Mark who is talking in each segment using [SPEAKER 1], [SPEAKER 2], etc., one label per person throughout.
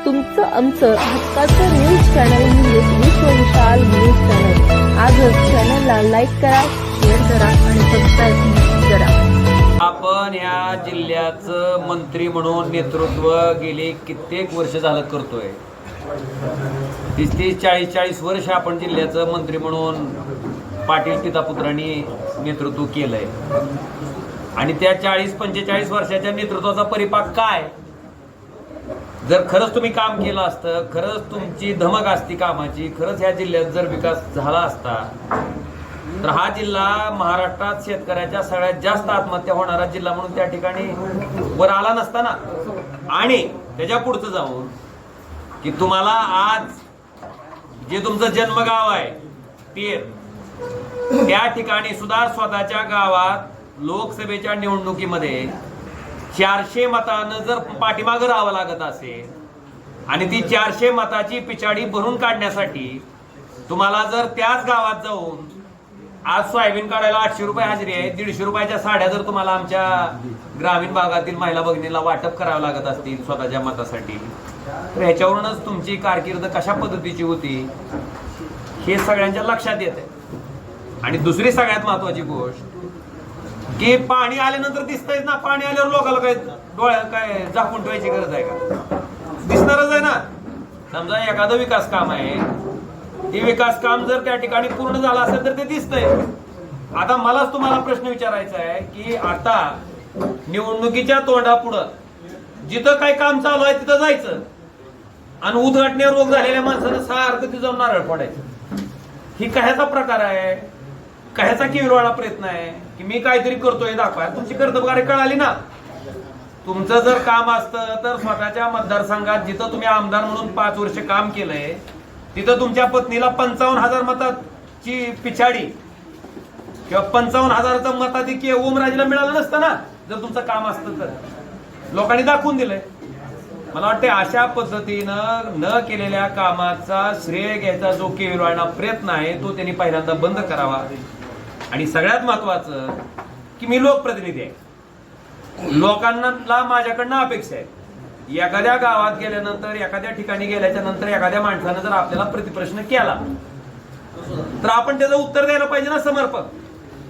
[SPEAKER 1] तुमचं आमचं हक्काचं न्यूज चॅनल म्हणजेच विश्व विशाल न्यूज चॅनल. आजच चॅनलला लाईक करा, शेअर करा आणि सबस्क्राईब करा.
[SPEAKER 2] आपण या जिल्ह्याचं मंत्री म्हणून नेतृत्व गेली कित्येक वर्ष झालं करतोय. 30-40 वर्ष आपण जिल्ह्याचं मंत्री म्हणून पाटील पितापुत्रांनी नेतृत्व केलंय. आणि त्या 40-45 वर्षाच्या नेतृत्वाचा परिपाक काय? जर खरंच तुम्ही काम केलं असतं, खरंच तुमची धमक असती कामाची, खरंच ह्या जिल्ह्यात जर विकास झाला असता तर हा जिल्हा महाराष्ट्रात शेतकऱ्याच्या सगळ्यात जास्त आत्महत्या होणारा जिल्हा म्हणून त्या ठिकाणी वर आला नसता ना. आणि त्याच्या पुढचं जाऊन की तुम्हाला आज जे तुमचं जन्मगाव आहे पेर, त्या ठिकाणी सुद्धा स्वतःच्या गावात लोकसभेच्या निवडणुकीमध्ये 400 मतानं जर पाठीमागं राहावं लागत असेल आणि ती 400 मताची पिछाडी भरून काढण्यासाठी तुम्हाला जर त्याच गावात जाऊन आज सोयाबीन काढायला 800 रुपये हजेरी आहे, 150 रुपयाच्या साड्या जर तुम्हाला आमच्या ग्रामीण भागातील महिला भगिनीला वाटप करावं लागत असतील स्वतःच्या मतासाठी, तर ह्याच्यावरूनच तुमची कारकीर्द कशा पद्धतीची होती हे सगळ्यांच्या लक्षात येते. आणि दुसरी सगळ्यात महत्वाची गोष्ट की पाणी आल्यानंतर दिसतंय ना, पाणी आल्यावर लोकांना काय डोळ्या काय झाकून ठेवायची गरज आहे का? दिसणारच आहे ना. समजा एखादं विकास काम आहे, ते विकास काम जर त्या ठिकाणी पूर्ण झालं असेल तर ते दिसतंय. आता मलाच तुम्हाला प्रश्न विचारायचा आहे की आता निवडणुकीच्या तोंडापुढं जिथं काही काम चालू आहे तिथं जायचं आणि उद्घाटनेवर रोग झालेल्या माणसानं सारखं तिथं जाऊन नारळ फोडायचं. ही कशाचा प्रकार आहे? कशाचा किरवाळा प्रयत्न आहे की मी काहीतरी करतोय दाखवा? तुमची कर्तबगारी कळाली ना. तुमचं जर काम असतं तर स्वतःच्या मतदारसंघात जिथं तुम्ही आमदार म्हणून 5 वर्ष काम केलंय तिथं तुमच्या पत्नीला 55,000 मताची पिछाडी किंवा 55,000चं मताधिक्य ओमराजेला मिळालं नसतं ना. जर तुमचं काम असतं तर लोकांनी दाखवून दिलंय. मला वाटते अशा पद्धतीनं न केलेल्या कामाचा श्रेय घ्यायचा जो केविलवाणा प्रयत्न आहे तो त्यांनी पहिल्यांदा बंद करावा. आणि सगळ्यात महत्वाचं की मी लोकप्रतिनिधी आहे, लोकांना माझ्याकडनं अपेक्षा आहे. एखाद्या गावात गेल्यानंतर, एखाद्या ठिकाणी गेल्याच्या नंतर एखाद्या माणसानं जर आपल्याला प्रतिप्रश्न केला तर आपण त्याचं उत्तर द्यायला पाहिजे ना समर्पक.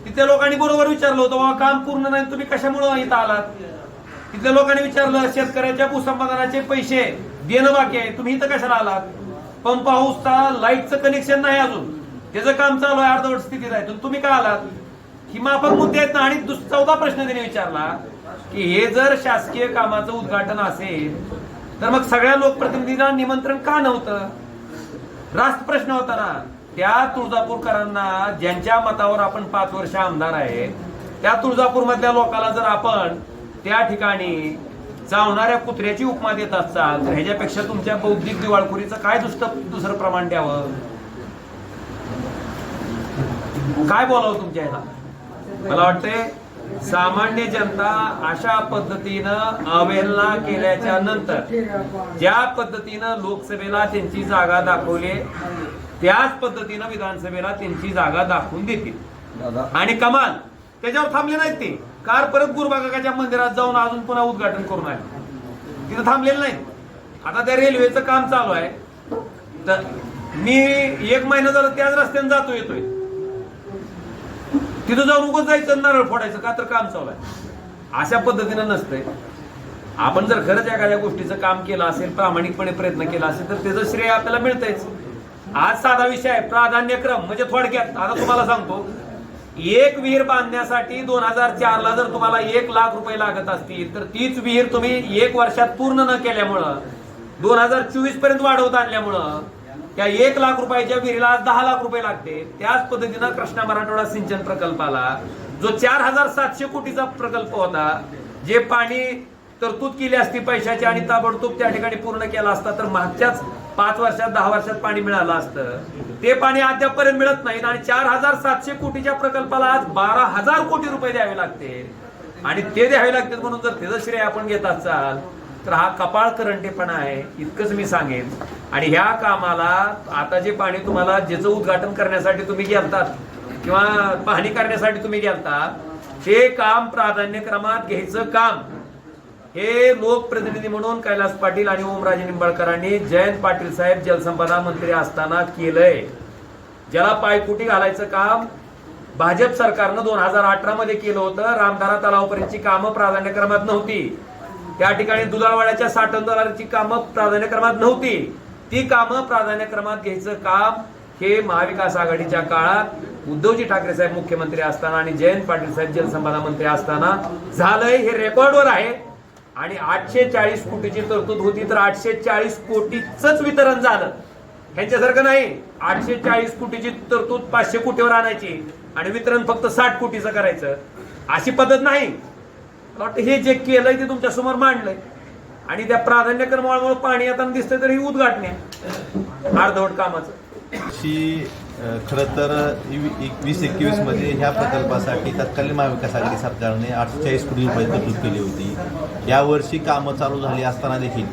[SPEAKER 2] तिथे लोकांनी बरोबर विचारलं होतं, बाबा काम पूर्ण नाही तुम्ही कशामुळे इथं आलात? तिथल्या लोकांनी विचारलं, शेतकऱ्याच्या भूसंपादनाचे पैसे देणं बाकी आहे, तुम्ही इथं कशाला आलात? पंप हाऊसचा लाईटचं कनेक्शन नाही अजून, त्याचं काम चालू आहे, अर्धवट स्थितीत आहे, तुम्ही का आलात? ही माफक मुद्दे आहेत ना. आणि 14 प्रश्न त्यांनी विचारला की हे जर शासकीय कामाचं उद्घाटन असेल तर मग सगळ्या लोकप्रतिनिधींना निमंत्रण का नव्हतं? रास्त प्रश्न होता ना. त्या तुळजापूरकरांना ज्यांच्या मतावर आपण 5 वर्ष आमदार आहे त्या तुळजापूर मधल्या लोकांना जर आपण त्या ठिकाणी चावणाऱ्या कुत्र्याची उपमा देत असाल तर ह्याच्यापेक्षा तुमच्या बौद्धिक दिवाळखोरीचं काय दुसरं प्रमाण द्यावं? काय बोलावं तुमच्या ह्याला? मला वाटतंय सामान्य जनता अशा पद्धतीनं अवहेलना केल्याच्या नंतर ज्या पद्धतीनं लोकसभेला त्यांची जागा दाखवली त्याच पद्धतीनं विधानसभेला त्यांची जागा दाखवून देतील. आणि कमाल त्याच्यावर थांबले नाहीत ते. कार परत गुरुबाकाच्या मंदिरात जाऊन अजून पुन्हा उद्घाटन करून आले, तिथं थांबलेलं नाही. आता त्या रेल्वेचं काम चालू आहे तर मी 1 महिना झालं त्याच रस्त्याने जातो येतोय, तिथं जाऊन उगाच जायचं नारळ फोडायचं का तर काम चालू आहे. अशा पद्धतीनं नसतंय. आपण जर खरंच एखाद्या गोष्टीचं काम केलं असेल, प्रामाणिकपणे प्रयत्न केला असेल तर त्याचं श्रेय आपल्याला मिळतंयच. आज साधा विषय आहे प्राधान्यक्रम. म्हणजे थोडक्यात आता तुम्हाला सांगतो, एक विहीर बांधण्यासाठी 2004ला जर तुम्हाला 1 लाख रुपये लागत असतील तर तीच विहीर तुम्ही 1 वर्षात पूर्ण न केल्यामुळं 2024 पर्यंत वाढवत आणल्यामुळं त्या 1 लाख रुपयाच्या विहिरीला आज 10 लाख रुपये लागते. त्याच पद्धतीनं कृष्णा मराठवाडा सिंचन प्रकल्पाला जो 4,700 कोटीचा प्रकल्प होता, जे पाणी तरतूद केली असती पैशाची आणि ताबडतोब त्या ठिकाणी पूर्ण केला असता तर मागच्याच 5 वर्षात 10 वर्षात पाणी मिळालं असतं. ते पाणी अद्यापपर्यंत मिळत नाही आणि 4,700 कोटीच्या प्रकल्पाला आज 12,000 कोटी रुपये द्यावे लागते. आणि ते द्यावे लागतात म्हणून जर त्याचं श्रेय आपण घेत असाल तर हा कपाळ करंटेपणा आहे, इतकंच मी सांगेन. आणि ह्या कामाला आता जे पाणी तुम्हाला ज्याचं उद्घाटन करण्यासाठी तुम्ही गेलतात किंवा पाहणी करण्यासाठी तुम्ही गेलता ते काम प्राधान्यक्रमात घ्यायचं काम हे लोकप्रतिनिधी म्हणून कैलास पाटील आणि ओमराजे निंबाळकरांनी जयंत पाटील साहेब जलसंपदा मंत्री असताना केलंय. ज्याला पायकुटी घालायचं काम भाजप सरकारनं 2018 मध्ये केलं होतं. रामधारा तलावापर्यंतची कामं प्राधान्यक्रमात नव्हती. त्या ठिकाणी दुधाळवाड्याच्या साठवणुकीची कामं प्राधान्यक्रमात नव्हती. ती कामं प्राधान्यक्रमात घ्यायचं काम हे महाविकास आघाडीच्या काळात उद्धवजी ठाकरे साहेब मुख्यमंत्री असताना आणि जयंत पाटील साहेब जलसंपदा मंत्री असताना झालंय. हे रेकॉर्डवर आहे. आणि 840 कोटीची तरतूद होती तर 840 कोटीच वितरण झालं. ह्यांच्यासारखं नाही 840 कोटीची तरतूद 500 कोटीवर आणायची आणि वितरण फक्त 60 कोटीचं करायचं, अशी पद्धत नाही. हे जे केलंय ते तुमच्या समोर मांडलंय. आणि त्या प्राधान्यक्रमामुळे पाणी येताना दिसतंय तर ही उद्घाटन आहे अर्धवट कामाचं.
[SPEAKER 3] खरं तर 2021 मध्ये ह्या प्रकल्पासाठी तत्कालीन महाविकास आघाडी सरकारने 840 कोटी रुपये तरतूद केली होती. यावर्षी कामं चालू झाली असताना देखील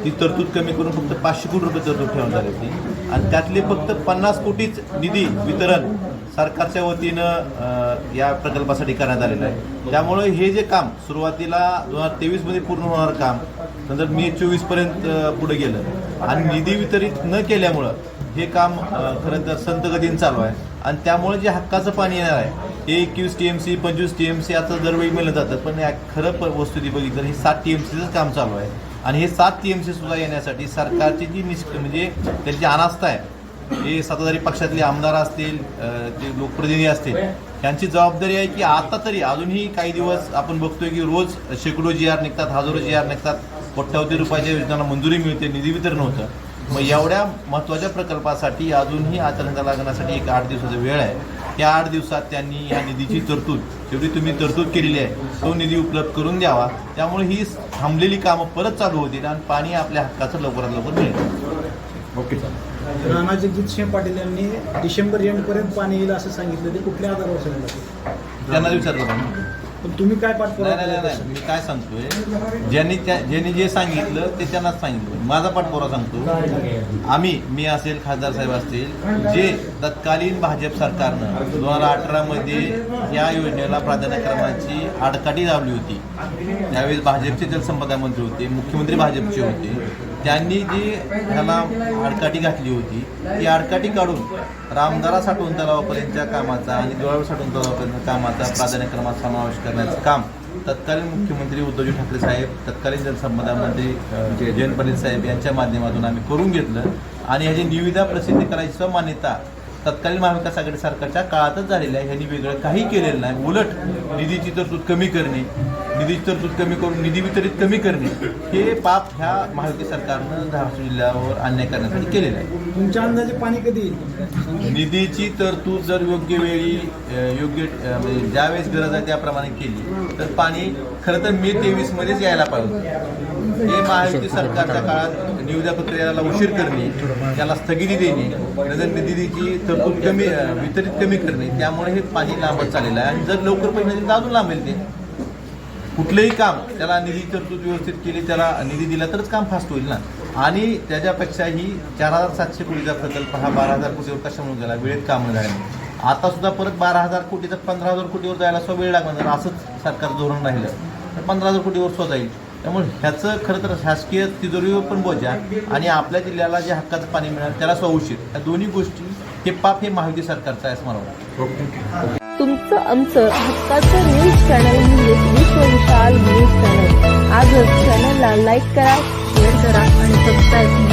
[SPEAKER 3] ती तरतूद कमी करून फक्त 500 कोटी रुपये तरतूद ठेवण्यात आली होती आणि त्यातले फक्त 50 कोटीच निधी वितरण सरकारच्या वतीनं या प्रकल्पासाठी करण्यात आलेलं आहे. त्यामुळे हे जे काम सुरुवातीला 2023 मध्ये पूर्ण होणारं काम नंतर मे 24 पर्यंत पुढे गेलं आणि निधी वितरित न केल्यामुळं हे काम खरं तर संत गतीने चालू आहे. आणि त्यामुळे जे हक्काचं पाणी येणार आहे ते 21 TMC 25 TMC आता दरवेळी मिळलं जातं. पण खरं वस्तुस्थिती बघितलं तर हे 7 TMCचं काम चालू आहे. आणि हे 7 TMC सुद्धा येण्यासाठी सरकारची जी म्हणजे त्यांची अनास्था आहे, हे सत्ताधारी पक्षातले आमदार असतील, ते लोकप्रतिनिधी असतील, यांची जबाबदारी आहे की आता तरी अजूनही काही दिवस आपण बघतोय की रोज शेकडो GR निघतात, हजारो GR निघतात, कोट्यावधी रुपयाच्या योजनांना मंजुरी मिळते, निधी वितरण होतं. मग एवढ्या महत्त्वाच्या प्रकल्पासाठी अजूनही आचरणाला लागण्यासाठी एक 8 दिवसाचा वेळ आहे. त्या 8 दिवसात त्यांनी या निधीची तरतूद जेवढी तुम्ही तरतूद केलेली आहे तो निधी उपलब्ध करून द्यावा. त्यामुळे ही थांबलेली कामं परत चालू होतील आणि पाणी आपल्या हक्काचं लवकरात लवकर मिळेल.
[SPEAKER 4] ओके. राणा जगजितसिंह पाटील यांनी डिसेंबर एंडपर्यंत पाणी येईल असं सांगितलं. ते कुठल्या आधारावर सांगितलं त्यांना
[SPEAKER 3] विचारलं पाहिजे.
[SPEAKER 4] पण तुम्ही काय पाठपुरावा?
[SPEAKER 3] नाही, मी काय सांगतोय, ज्यांनी जे सांगितलं ते त्यांनाच सांगितलं. माझा पाठपुरावा सांगतो. मी असेल, खासदार साहेब असतील, जे तत्कालीन भाजप सरकारनं 2018 मध्ये या योजनेला प्राधान्यक्रमाची आडकाठी लावली होती. त्यावेळी भाजपचे जलसंपदा मंत्री होते, मुख्यमंत्री भाजपचे होते. त्यांनी जी ह्याला आडकाठी घातली होती ती आडकाठी काढून रामधारा साठवण तलावापर्यंतच्या कामाचा आणि दुधाळवाडी साठवण तलावापर्यंत कामाचा प्राधान्यक्रमात समावेश करण्याचं काम तत्कालीन मुख्यमंत्री उद्धवजी ठाकरे साहेब, तत्कालीन जलसंपदा मंत्री जयंत पाटील साहेब यांच्या माध्यमातून आम्ही करून घेतलं. आणि ह्याची निविदा प्रसिद्ध करायची स्वमान्यता तत्कालीन महाविकास आघाडी सरकारच्या काळातच झालेलं आहे. ह्यांनी वेगळं काही केलेलं नाही. उलट निधीची तरतूद कमी करणे, निधीची तरतूद कमी करून निधी वितरित कमी करणे हे पाप ह्या महायुती सरकारनं धाराशिव जिल्ह्यावर अन्याय करण्यासाठी केलेलं आहे.
[SPEAKER 4] तुमच्या अंदाजे पाणी कधी येईल?
[SPEAKER 3] निधीची तरतूद जर योग्य वेळी म्हणजे ज्यावेळेस गरज आहे त्याप्रमाणे केली तर पाणी खरं तर मे 23 मध्येच यायला पाहिजे. हे महायुती सरकारच्या काळात निविदा प्रक्रियेला उशीर करणे, त्याला स्थगिती देणे, नंतर निधीची तरतूद कमी वितरित कमी करणे, त्यामुळे हे पाणी लांबत चाललेलं आहे. आणि जर लवकर पैसे तर अजून लांबेल. ते कुठलंही काम त्याला निधी तरतूद व्यवस्थित केली, त्याला निधी दिला तरच काम फास्ट होईल ना. आणि त्याच्यापेक्षाही 4700 कोटीचा प्रकल्प हा 12,000 कोटीवर कशामुळे गेला? वेळेत काम न झाल्याने. आता सुद्धा परत 12,000 कोटीचा 15,000 कोटीवर जायला वेळ लागणार. असंच सरकार धोरण राहिलं तर 15,000 कोटीवर सुद्धा जाईल. त्यामुळे ह्याचं खरं तर शासकीय तिजोरीवर पण बोजा आणि आपल्या जिल्ह्याला जे हक्काचं पाणी मिळालं त्याला उशीर, या दोन्ही गोष्टी हे पाप हे महायुती सरकारचं आहे असं मला वाटतं.
[SPEAKER 1] तुमचं आमचं हक्काचं न्यूज चॅनल म्हणजे विश्व विशाल न्यूज चॅनल. आजच चॅनलला लाईक करा, शेअर करा आणि सबस्क्राईब करा.